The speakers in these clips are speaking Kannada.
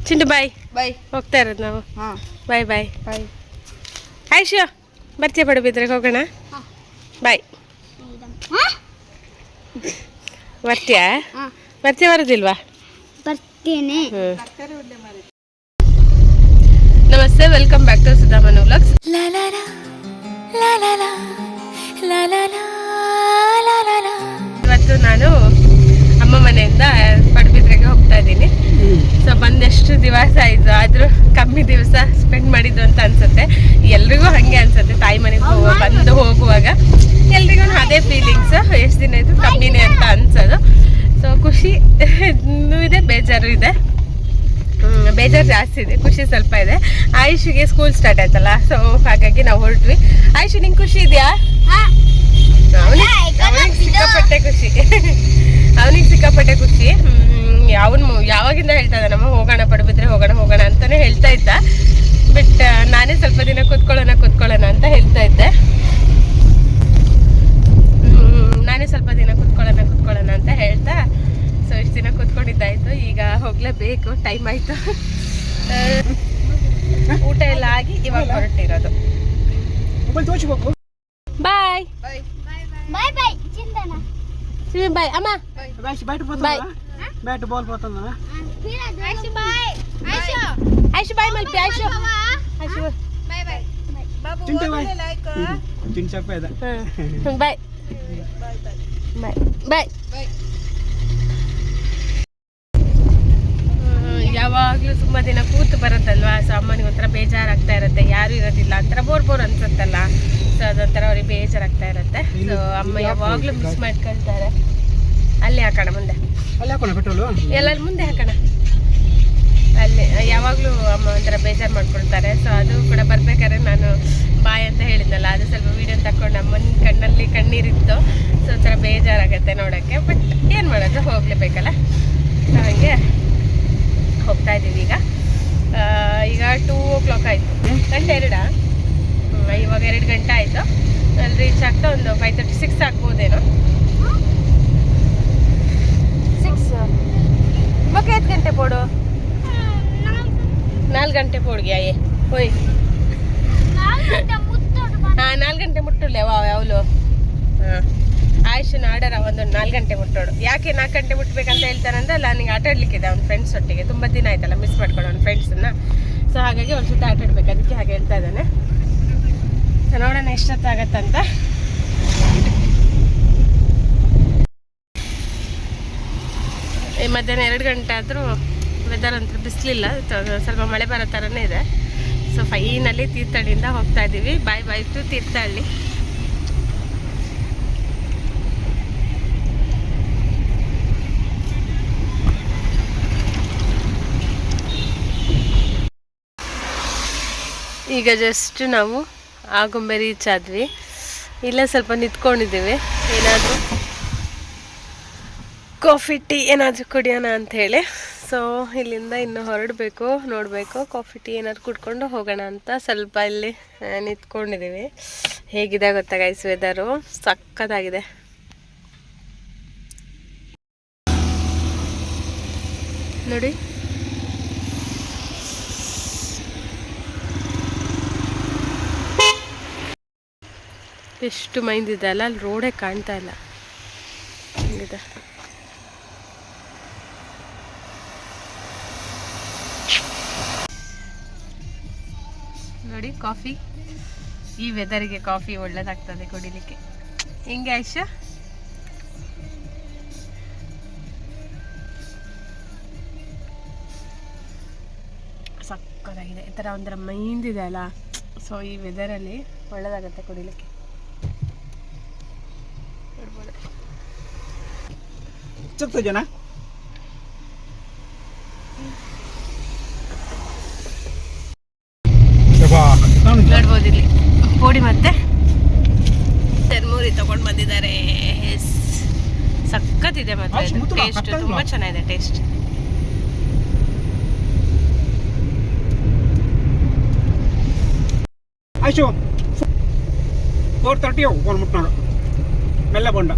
ಚಿಂಟು ಬಾಯ್. ಬಾಯ್. ಹೋಗ್ತಾ ಇರೋದು ನಾವು. ಹಾಂ ಬಾಯ್ ಬಾಯ್. ಬಾಯ್. ಆಯ್ಷು ಬರ್ತೀಯ ಪಡುಬಿದ್ರೆಗೆ ಹೋಗೋಣ. ಬಾಯ್. ಬರ್ತೀಯಾ? ಬರ್ತೀಯ ಬರೋದಿಲ್ವಾ? ಬರ್ತೀನಿ. ನಮಸ್ತೆ, welcome back to Sudhaman vlogs. ಇವತ್ತು ನಾನು ಅಮ್ಮ ಮನೆಯಿಂದ ಪಡುಬಿದ್ರೆಗೆ ಹೋಗ್ತಾ ಇದ್ದೀನಿ. ಸೊ ಬಂದೆಷ್ಟು ದಿವಸ ಆಯಿತು, ಆದರೂ ಕಮ್ಮಿ ದಿವಸ ಸ್ಪೆಂಡ್ ಮಾಡಿದ್ದು ಅಂತ ಅನ್ಸುತ್ತೆ. ಎಲ್ರಿಗೂ ಹಾಗೆ ಅನ್ಸುತ್ತೆ, ತಾಯಿ ಮನೆಗೆ ಬಂದು ಹೋಗುವಾಗ ಎಲ್ರಿಗೂ ಅದೇ ಫೀಲಿಂಗ್ಸ್. ಎಷ್ಟು ದಿನ ಆಯಿತು ಕಮ್ಮಿನೇ ಅಂತ ಅನ್ಸೋದು. ಸೊ ಖುಷಿ ಇದೆ, ಬೇಜಾರು ಇದೆ. ಬೇಜಾರು ಜಾಸ್ತಿ ಇದೆ, ಖುಷಿ ಸ್ವಲ್ಪ ಇದೆ. ಆಯುಷಿಗೆ ಸ್ಕೂಲ್ ಸ್ಟಾರ್ಟ್ ಆಯ್ತಲ್ಲ, ಸೊ ಹಾಗಾಗಿ ನಾವು ಹೊರಟ್ವಿ. ಆಯುಷಿ ನಿಂಗೆ ಖುಷಿ ಇದೆಯಾ? ಅವನಿಗೆ ಸಿಕ್ಕಾಪಟ್ಟೆ ಖುಷಿ. ಅವನಿಗೆ ಸಿಕ್ಕಾಪಟ್ಟೆ ಖುಷಿ. ಯಾವಾಗಿಂದ ಹೇಳ್ತಾ ಇದ್ದ ನಮ್ಮ ಹೋಗೋಣ ಪಡುಬಿದ್ರೆ ಹೋಗೋಣ ಅಂತಾನೆ ಹೇಳ್ತಾ ಇದ್ದ. ಬಟ್ ನಾನೇ ಸ್ವಲ್ಪ ದಿನ ಕೂತ್ಕೊಳ್ಳೋಣ ಅಂತ ಹೇಳ್ತಾ ಇದ್ದೆ. ನಾನೇ ಸ್ವಲ್ಪ ದಿನ ಕೂತ್ಕೊಳ್ಳೋಣ ಅಂತ ಹೇಳ್ತಾ, ಸೊ ಇಷ್ಟು ದಿನ ಕೂತ್ಕೊಂಡಿದ್ದಾಯ್ತು. ಈಗ ಹೋಗ್ಲೇಬೇಕು, ಟೈಮ್ ಆಯ್ತು. ಊಟ ಎಲ್ಲ ಆಗಿ ಇವಾಗ ಹೊರಟಿರೋದು. ಬಾಯ್ ಬಾಯ್ ಬಾಯ್ ಚಿಂತನ. ಬಾಯ್ ಅಮ್ಮ. ಬಾಯ್. ಬ್ಯಾಟ್ ಬಾಲ್ పోతుందా? ಆಯ್ತು ಬಾಯ್. ಆಯ್ತು ಬಾಯ್ ಮಲ್ಪಿ. ಆಯ್ತು ಬಾಯ್ ಬಾಯ್. ಬಾಬು ಓದಲೆ ಲೈಕ್ ಚಿನ್ ಚಪ್ಪೆ ಇದೆ. ಬಾಯ್ ಬಾಯ್ ಬಾಯ್. ಯಾವಾಗಲೂ ತುಂಬ ದಿನ ಕೂತು ಬರುತ್ತಲ್ವಾ, ಸೊ ಅಮ್ಮನಿಗೆ ಒಂಥರ ಬೇಜಾರಾಗ್ತಾ ಇರುತ್ತೆ. ಯಾರು ಇರೋದಿಲ್ಲ, ಒಂಥರ ಬೋರ್ ಅನ್ಸುತ್ತಲ್ಲ. ಸೊ ಅದೊಂಥರ ಅವ್ರಿಗೆ ಬೇಜಾರಾಗ್ತಾ ಇರುತ್ತೆ. ಸೊ ಅಮ್ಮ ಯಾವಾಗಲೂ ಮಿಸ್ ಮಾಡ್ಕೊಳ್ತಾರೆ. ಅಲ್ಲಿ ಹಾಕೋಣ, ಮುಂದೆ ಎಲ್ಲರೂ ಮುಂದೆ ಹಾಕೋಣ. ಅಲ್ಲಿ ಯಾವಾಗಲೂ ಅಮ್ಮ ಒಂಥರ ಬೇಜಾರು ಮಾಡ್ಕೊಳ್ತಾರೆ. ಸೊ ಅದು ಕೂಡ ಬರ್ಬೇಕಾದ್ರೆ ನಾನು ಬಾಯ್ ಅಂತ ಹೇಳಿದ್ನಲ್ಲ, ಅದು ಸ್ವಲ್ಪ ವೀಡಿಯೋ ತಗೊಂಡು ಅಮ್ಮನ ಕಣ್ಣಲ್ಲಿ ಕಣ್ಣೀರಿತ್ತು. ಸೊ ಒಂಥರ ಬೇಜಾರಾಗುತ್ತೆ ನೋಡೋಕ್ಕೆ. ಬಟ್ ಏನು ಮಾಡೋದು, ಹೋಗಲೇಬೇಕಲ್ಲ. ಸೊ ಹಾಗೆ ಹೋಗ್ತಾ ಇದ್ದೀವಿ. ಈಗ 2 o'clock ಆಯಿತು. ಗಂಟೆ 2. ಇವಾಗ 2 ಗಂಟೆ ಆಯಿತು. ಅಲ್ಲಿ ರೀಚ್ ಆಗ್ತಾ ಒಂದು 5:36 ಆಗ್ಬೋದೇನೋ. 6 ಓಕೆ. 8 ಗಂಟೆ ಪೋಡು. 4 ಗಂಟೆ ಪೋಡ್ಗೆ ಅಯ್ಯೇ ಹೋಯ್. 4 ಗಂಟೆ ಮುಟ್ಟುಲ್ಲೆ ಯಾವಲು. ಹಾಂ, ಆಯುಷನ ಆರ್ಡರ್ ಒಂದು 4 ಗಂಟೆ ಮುಟ್ಟೋಡು. ಯಾಕೆ 4 ಗಂಟೆ ಮುಟ್ಟಬೇಕಂತ ಹೇಳ್ತಾನಂದ್ರೆ, ಅಲ್ಲ ನನಗೆ ಆಟ ಆಡಲಿಕ್ಕಿದೆ ಅವ್ನ ಫ್ರೆಂಡ್ಸ್ ಒಟ್ಟಿಗೆ. ತುಂಬ ದಿನ ಆಯ್ತಲ್ಲ ಮಿಸ್ ಮಾಡ್ಕೊಂಡು ಅವ್ನ ಫ್ರೆಂಡ್ಸನ್ನು. ಸೊ ಹಾಗಾಗಿ ಅವ್ರ ಜೊತೆ ಆಟ ಆಡ್ಬೇಕು, ಅದಕ್ಕೆ ಹಾಗೆ ಹೇಳ್ತಾ ಇದ್ದಾನೆ. ಸೊ ನೋಡೋಣ ಎಷ್ಟೊತ್ತಾಗತ್ತಂತ. ಈ ಮಧ್ಯಾಹ್ನ 2 ಗಂಟೆ ಆದರೂ ವೆದರ್ ಅಂತೂ ಬಿಸಿಲಿಲ್ಲ, ಸ್ವಲ್ಪ ಮಳೆ ಬರೋ ಥರನೇ ಇದೆ. ಸೊ ಫೈನಲಿ ತೀರ್ಥಹಳ್ಳಿಯಿಂದ ಹೋಗ್ತಾ ಇದ್ದೀವಿ. ಬಾಯ್ ಟು ತೀರ್ಥಹಳ್ಳಿ. ಈಗ ಜಸ್ಟ್ ನಾವು ಆಗುಂಬೆ ರೀಚ್ ಆದ್ವಿ. ಇಲ್ಲೇ ಸ್ವಲ್ಪ ನಿಂತ್ಕೊಂಡಿದ್ದೀವಿ, ಏನಾದರೂ ಕಾಫಿ ಟೀ ಏನಾದರೂ ಕುಡಿಯೋಣ ಅಂಥೇಳಿ. ಸೊ ಇಲ್ಲಿಂದ ಇನ್ನೂ ಹೊರಡಬೇಕು, ನೋಡಬೇಕು. ಕಾಫಿ ಟೀ ಏನಾದ್ರು ಕುಡ್ಕೊಂಡು ಹೋಗೋಣ ಅಂತ ಸ್ವಲ್ಪ ಇಲ್ಲಿ ನಿಂತ್ಕೊಂಡಿದ್ದೀವಿ. ಹೇಗಿದೆ ಗೊತ್ತಾ ಗೈಸ್, ವೆದರು ಸಕ್ಕತ್ತಾಗಿದೆ. ನೋಡಿ, ಎಷ್ಟು ಮೈಂದಿದೆ ಅಲ್ಲ. ಅಲ್ಲಿ ರೋಡೇ ಕಾಣ್ತಾ ಇಲ್ಲ, ಹಂಗಿದೆ. ನೋಡಿ ಕಾಫಿ, ಈ ವೆದರಿಗೆ ಕಾಫಿ ಒಳ್ಳೇದಾಗ್ತದೆ ಕುಡಿಲಿಕ್ಕೆ. ಹಿಂಗೆ ಆಯ್ಷ? ಸಕ್ಕತ್ತಾಗಿದೆ. ಈ ಥರ ಒಂಥರ ಮೈಂದಿದೆ ಅಲ್ಲ, ಸೊ ಈ ವೆದರಲ್ಲಿ ಒಳ್ಳೇದಾಗತ್ತೆ ಕುಡಿಲಿಕ್ಕೆ. ಚಪ್ತ ಜನ ನೋಡ್ಬೋದು ಇಲ್ಲಿ ಪೋಡಿ ಮತ್ತೆ ಚರ್ಮೂರಿ ತಗೊಂಡು ಬಂದಿದ್ದಾರೆ. ಸಕ್ಕತ್ತಿದೆ ಮತ್ತೆ ಟೇಸ್ಟ್ ತುಂಬ ಚೆನ್ನಾಗಿದೆ. ಟೇಸ್ಟ್ ಆಯ್ತು 4:30 ಬಂದ್ಬಿಟ್ಟು ಮೆಲ್ಲ ಬಂಡ.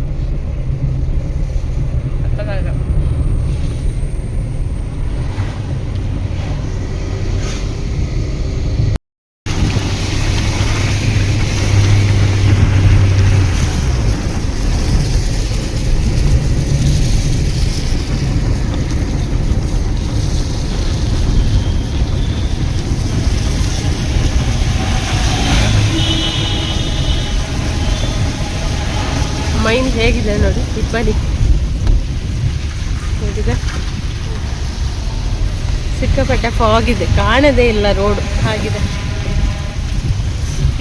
ಹೇಗಿದೆ ನೋಡಿ ಇಬ್ಬನಿ ಹೇಗಿದೆ, ಸಿಕ್ಕಾಪಟ್ಟೆ ಫಾಗ್ ಇದೆ, ಕಾಣದೇ ಇಲ್ಲ ರೋಡು ಹಾಗಿದೆ.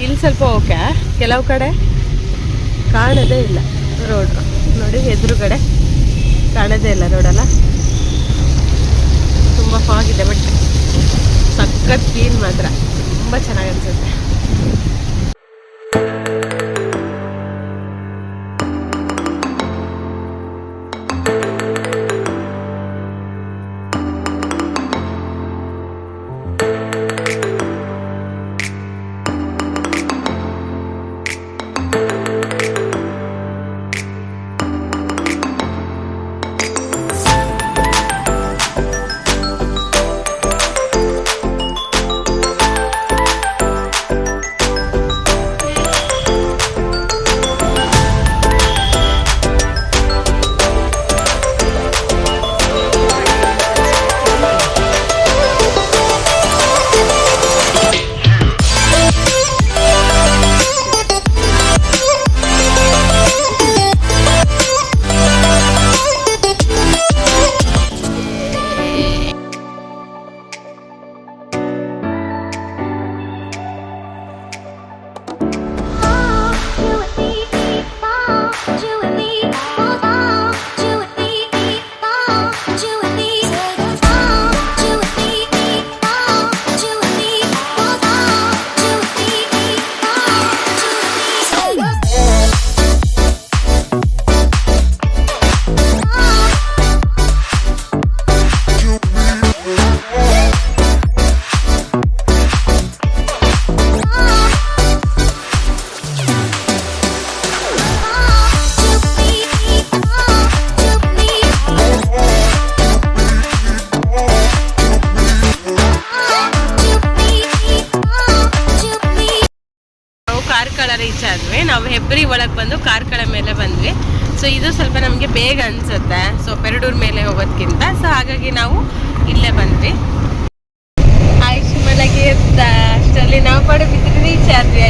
ಇಲ್ಲಿ ಸ್ವಲ್ಪ ಓಕೆ, ಕೆಲವು ಕಡೆ ಕಾಣದೇ ಇಲ್ಲ ರೋಡ್ ನೋಡಿ, ಎದುರುಗಡೆ ಕಾಣದೇ ಇಲ್ಲ ರೋಡಲ್ಲ, ತುಂಬ ಫಾಗ್ ಇದೆ. ಬಟ್ ಸಖತ್ ಕ್ಲೀನ್ ಮಾತ್ರ, ತುಂಬ ಚೆನ್ನಾಗಿ ಅನ್ಸುತ್ತೆ. ಕಾರ್ಕಳ ರೀಚ್ ಆದ್ವಿ. ನಾವು ಹೆಬ್ರಿ ಒಳಗೆ ಬಂದು ಕಾರ್ಕಳ ಮೇಲೆ ಬಂದ್ವಿ. ಸೊ ಇದು ಸ್ವಲ್ಪ ನಮಗೆ ಬೇಗ ಅನ್ಸುತ್ತೆ, ಸೊ ಪೆರಡೂರ್ ಮೇಲೆ ಹೋಗೋದಕ್ಕಿಂತ. ಸೊ ಹಾಗಾಗಿ ನಾವು ಇಲ್ಲೇ ಬಂದ್ವಿ. ಆಯುಷ್ ಮಲಗಿ ಎದ್ದ ಅಷ್ಟರಲ್ಲಿ ನಾವು ಪಡುಬಿದ್ರಿ ರೀಚ್ ಆದ್ವಿ.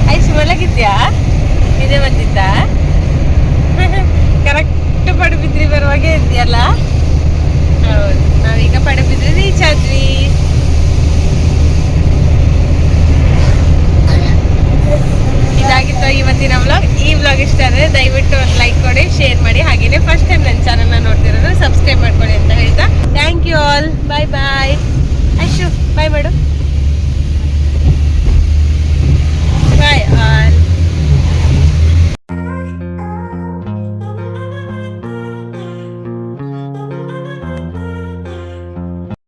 ಆಯುಷ್ ಮಲಗಿದ್ಯಾ? ಇದೇ ಬಂದಿದ್ದ ಕರೆಕ್ಟ್ ಪಡುಬಿದ್ರಿ ಬರುವಾಗೆ ಇದೆಯಲ್ಲ. ಹೌದು, ನಾವೀಗ ಪಡುಬಿದ್ರಿ ರೀಚ್ ಆದ್ವಿ. ಇದಾಗಿತ್ತು ಇವತ್ತಿನ ವ್ಲಾಗ್. ಈ ವ್ಲಾಗ್ ಇಷ್ಟ ಆದರೆ ದಯವಿಟ್ಟು ಒಂದು ಲೈಕ್ ಕೊಡಿ, ಶೇರ್ ಮಾಡಿ. ಹಾಗೆಯೇ ಫಸ್ಟ್ ಟೈಮ್ ನನ್ನ ಚಾನಲ್ನ ನೋಡ್ತಿರೋದು ಸಬ್ಸ್ಕ್ರೈಬ್ ಮಾಡ್ಕೊಳ್ಳಿ ಅಂತ ಹೇಳ್ತಾ ಥ್ಯಾಂಕ್ ಯು ಆಲ್. ಬಾಯ್ ಬಾಯ್. ಐಶು ಬಾಯ್ ಮಾಡು.